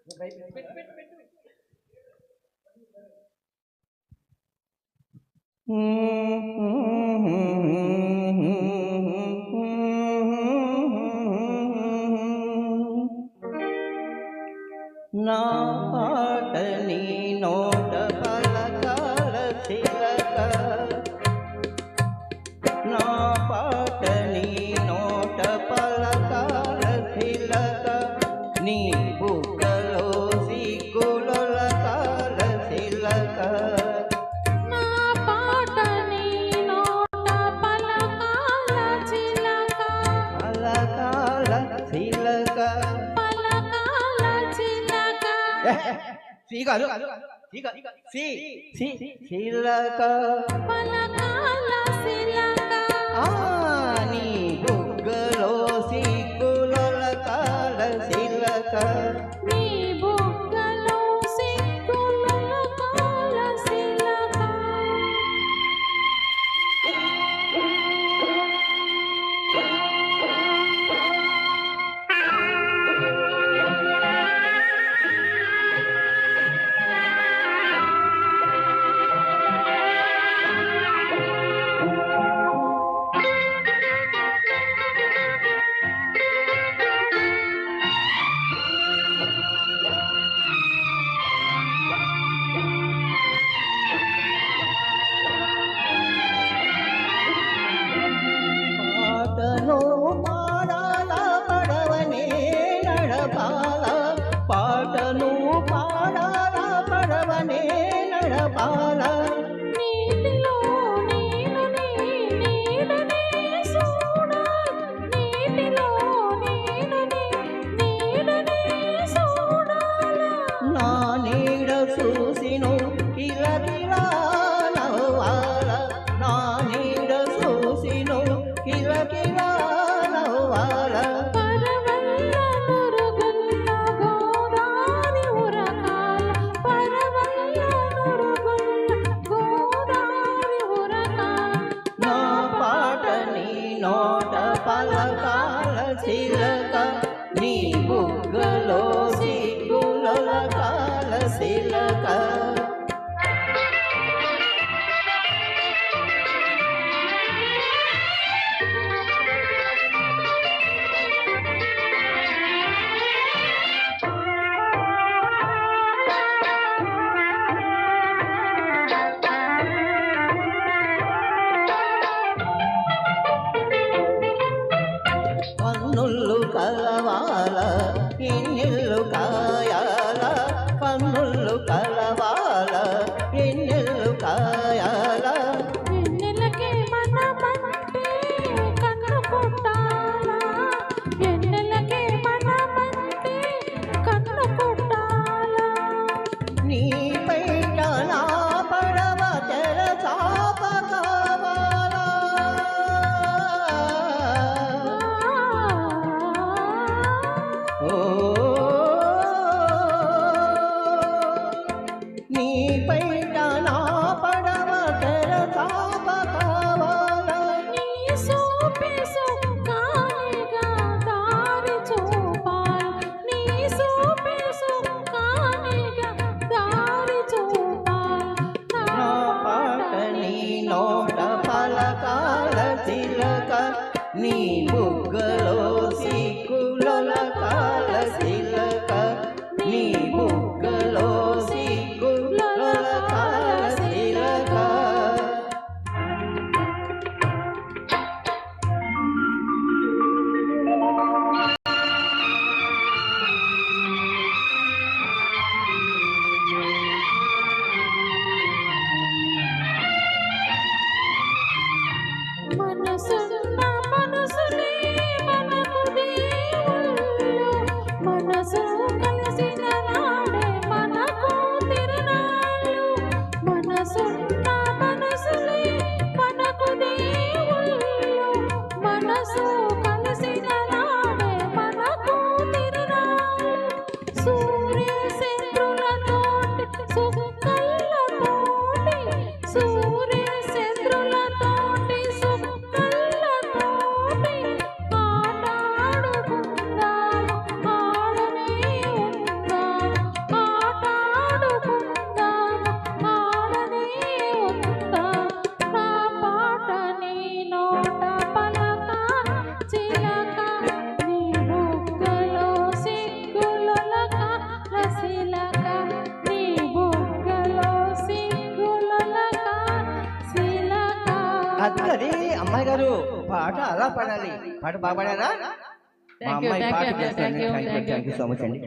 నా పాట నీ నోట పలకాల చిలక, నా పాట నీ నోట పలకాల చిలక, నీ బుగ్గలో సిగ్గులొలకాల చిలక. నా పాట నీ నోట పలకాల చిలక, పలకాల చిలక. చిలక పలకాల చిలక, నీ బుగ్గలో సిగ్గులొలకాల చిలక, నీ బుగ్గలో సిగ్గులొలకాల చిలక. పాటను పాడాల పడవనే నడపాల, పాటను పాడాల పడవనే నడపాల. నీటిలో నేను నీ నీడనే చూడాలి, నీటిలో నేను నీ నీడనే చూడాలి. నా నీడ చూసిను కిలకిలా నవ్వాల, నా నీడ చూసిను కిలకిలా నవ్వాల. పరవల్ల నురుగుల్ల గోదారి ఉరకాల, పరవల్ల నురుగుల్ల గోదారి ఉరకాల. నా పాట నీ నోట పలకాల చిలక, నీ బుగ్గలో సిగ్గులొలకాల చిలక. కన్నుళ్ళు కలవాల ఎన్నెల్లు కాయాల, కన్నుళ్ళు కలవాల ఎన్నెల్లు కాయాల. ఎన్నెలకే మనమంటే కన్ను కొట్టాలా, ఎన్నెలకే మనమంటే కన్ను కొట్టాలా. నీపై నా పడవ తెర చాప కావాలా, ఓ నీపై నా పడవ తెర చాప కావాలా. నీ సూపే సుఖానిగా దారి చూపాలి, నీ సూపే సుఖానిగా దారి చూపాలి. నా పాట నీ నోట పలకాల చిలక, నీ బుగ్గలో సిగ్గులొలకాల చిలక, నీ బుగ్గలో సిగ్గులొలకాల చిలక. మనసున్న మనసులే మనకు దేవుళ్ళు, మనసు కలిసిన నాడే అది అమ్మాయి గారు పాట అలా పాడాలి. పాట బాగా పాడారా? మా Thank you, అమ్మాయి thank పాట you, చేస్తాను. thank you, thank you thank you. Thank you so much అండి.